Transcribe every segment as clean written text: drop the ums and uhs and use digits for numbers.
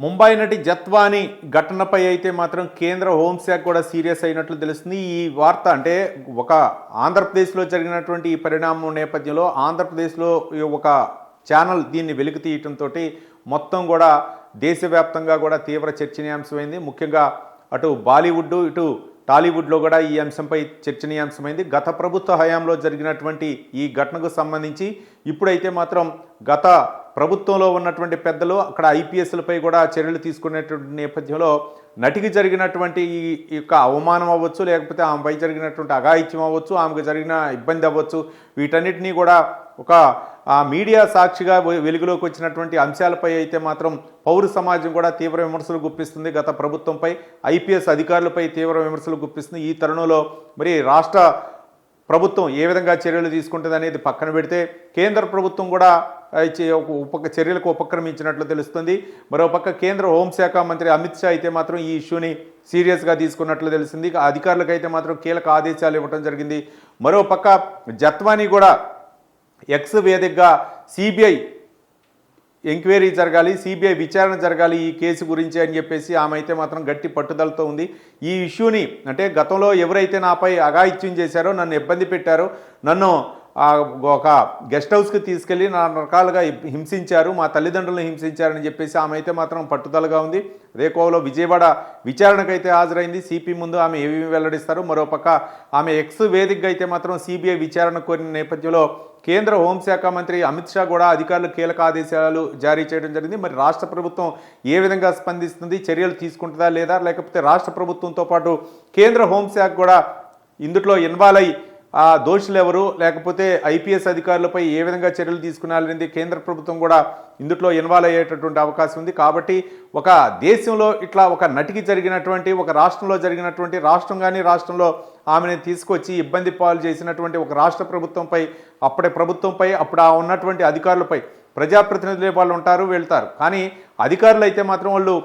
ముంబై నటి జత్వాని ఘటనపై అయితే మాత్రం కేంద్ర హోంశాఖ కూడా సీరియస్ అయినట్లు తెలుస్తుంది. ఈ వార్త అంటే ఒక ఆంధ్రప్రదేశ్లో జరిగినటువంటి ఈ పరిణామం నేపథ్యంలో ఆంధ్రప్రదేశ్లో ఒక ఛానల్ దీన్ని వెలికి తీయటంతో మొత్తం కూడా దేశవ్యాప్తంగా కూడా తీవ్ర చర్చనీయాంశమైంది. ముఖ్యంగా అటు బాలీవుడ్ ఇటు టాలీవుడ్లో కూడా ఈ అంశంపై చర్చనీయాంశమైంది. గత ప్రభుత్వ హయాంలో జరిగినటువంటి ఈ ఘటనకు సంబంధించి ఇప్పుడైతే మాత్రం గత ప్రభుత్వంలో ఉన్నటువంటి పెద్దలు అక్కడ ఐపీఎస్లపై కూడా చర్యలు తీసుకునేటువంటి నేపథ్యంలో నటికి జరిగినటువంటి ఈ యొక్క అవమానం అవ్వచ్చు, లేకపోతే ఆమెపై జరిగినటువంటి అఘాయిత్యం అవ్వచ్చు, ఆమెకు జరిగిన ఇబ్బంది అవ్వచ్చు, వీటన్నిటినీ కూడా ఒక మీడియా సాక్షిగా వెలుగులోకి వచ్చినటువంటి అంశాలపై అయితే మాత్రం పౌర సమాజం కూడా తీవ్ర విమర్శలు గుప్పిస్తుంది. గత ప్రభుత్వంపై ఐపీఎస్ అధికారులపై తీవ్ర విమర్శలు గుప్పిస్తుంది. ఈ తరుణంలో మరి రాష్ట్ర ప్రభుత్వం ఏ విధంగా చర్యలు తీసుకుంటుంది అనేది పక్కన పెడితే కేంద్ర ప్రభుత్వం కూడా చర్యలకు ఉపక్రమించినట్లు తెలుస్తుంది. మరోపక్క కేంద్ర హోంశాఖ మంత్రి అమిత్ షా అయితే మాత్రం ఈ ఇష్యూని సీరియస్గా తీసుకున్నట్లు తెలిసింది. అధికారులకు అయితే మాత్రం కీలక ఆదేశాలు ఇవ్వడం జరిగింది. మరోపక్క జత్వాని కూడా ఎక్స్ వేదికగా సిబిఐ ఎంక్వైరీ జరగాలి, సిబిఐ విచారణ జరగాలి ఈ కేసు గురించి అని చెప్పేసి ఆమె అయితే మాత్రం గట్టి పట్టుదలతో ఉంది. ఈ ఇష్యూని అంటే గతంలో ఎవరైతే నాపై అఘాయిత్యం చేశారో, నన్ను ఇబ్బంది పెట్టారో, నన్ను ఒక గెస్ట్ హౌస్కి తీసుకెళ్ళి నానా రకాలుగా హింసించారు, మా తల్లిదండ్రులను హింసించారని చెప్పేసి ఆమె అయితే మాత్రం పట్టుదలగా ఉంది. అదే కోవలో విజయవాడ విచారణకైతే హాజరైంది. సిపి ముందు ఆమె ఏమేమి వెల్లడిస్తారు. మరోపక్క ఆమె ఎక్స్ వేదికగా అయితే మాత్రం సిబిఐ విచారణ కోరిన నేపథ్యంలో కేంద్ర హోంశాఖ మంత్రి అమిత్ షా కూడా అధికారులు కీలక ఆదేశాలు జారీ చేయడం జరిగింది. మరి రాష్ట్ర ప్రభుత్వం ఏ విధంగా స్పందిస్తుంది, చర్యలు తీసుకుంటుందా లేదా, లేకపోతే రాష్ట్ర ప్రభుత్వంతో పాటు కేంద్ర హోంశాఖ కూడా ఇందులో ఇన్వాల్వ్ అయ్యి దోషులు ఎవరు, లేకపోతే ఐపీఎస్ అధికారులపై ఏ విధంగా చర్యలు తీసుకున్నారనేది కేంద్ర ప్రభుత్వం కూడా ఇందులో ఇన్వాల్వ్ అయ్యేటటువంటి అవకాశం ఉంది. కాబట్టి ఒక దేశంలో ఇట్లా ఒక నటికి జరిగినటువంటి, ఒక రాష్ట్రంలో జరిగినటువంటి, రాష్ట్రంలో ఆమెను తీసుకొచ్చి ఇబ్బంది పాలు చేసినటువంటి ఒక రాష్ట్ర ప్రభుత్వంపై, అప్పటి ప్రభుత్వంపై, అప్పుడు ఉన్నటువంటి అధికారులపై, ప్రజాప్రతినిధులు వాళ్ళు ఉంటారు వెళ్తారు, కానీ అధికారులు అయితే మాత్రం వాళ్ళు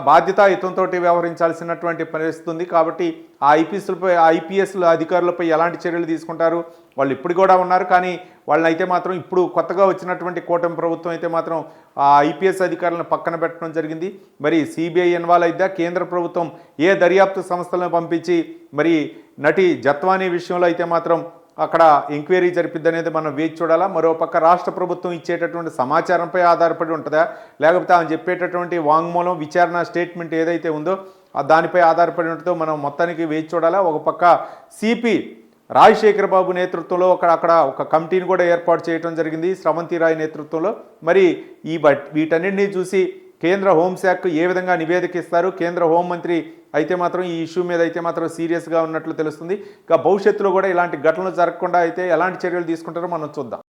బాధ్యతాయుతంతో వ్యవహరించాల్సినటువంటి పరిస్థితి ఉంది. కాబట్టి ఐపీఎస్ల అధికారులపై ఎలాంటి చర్యలు తీసుకుంటారు, వాళ్ళు ఇప్పుడు కూడా ఉన్నారు, కానీ వాళ్ళని అయితే మాత్రం ఇప్పుడు కొత్తగా వచ్చినటువంటి కూటమి ప్రభుత్వం అయితే మాత్రం ఐపీఎస్ అధికారులను పక్కన పెట్టడం జరిగింది. మరి సిబిఐ ఇన్వాల్వ్ అయిద్దా, కేంద్ర ప్రభుత్వం ఏ దర్యాప్తు సంస్థలను పంపించి మరి నటి జత్వాని విషయంలో అయితే మాత్రం అక్కడ ఎంక్వైరీ జరిపిద్ది అనేది మనం వేచి చూడాలా. మరోపక్క రాష్ట్ర ప్రభుత్వం ఇచ్చేటటువంటి సమాచారంపై ఆధారపడి ఉంటుందా, లేకపోతే ఆమె చెప్పేటటువంటి వాంగ్మూలం విచారణ స్టేట్మెంట్ ఏదైతే ఉందో దానిపై ఆధారపడి ఉంటుందో మనం మొత్తానికి వేచి చూడాలా. ఒక పక్క సిపి రాజశేఖర్ బాబు నేతృత్వంలో అక్కడ ఒక కమిటీని కూడా ఏర్పాటు చేయడం జరిగింది, స్రవంతి రాయ్ నేతృత్వంలో. మరి వీటన్నింటినీ చూసి కేంద్ర హోంశాఖ ఏ విధంగా నివేదిక ఇస్తారు, కేంద్ర హోంమంత్రి అయితే మాత్రం ఈ ఇష్యూ మీద అయితే మాత్రం సీరియస్గా ఉన్నట్లు తెలుస్తుంది. ఇక భవిష్యత్తులో కూడా ఇలాంటి ఘటనలు జరగకుండా అయితే ఎలాంటి చర్యలు తీసుకుంటారో మనం చూద్దాం.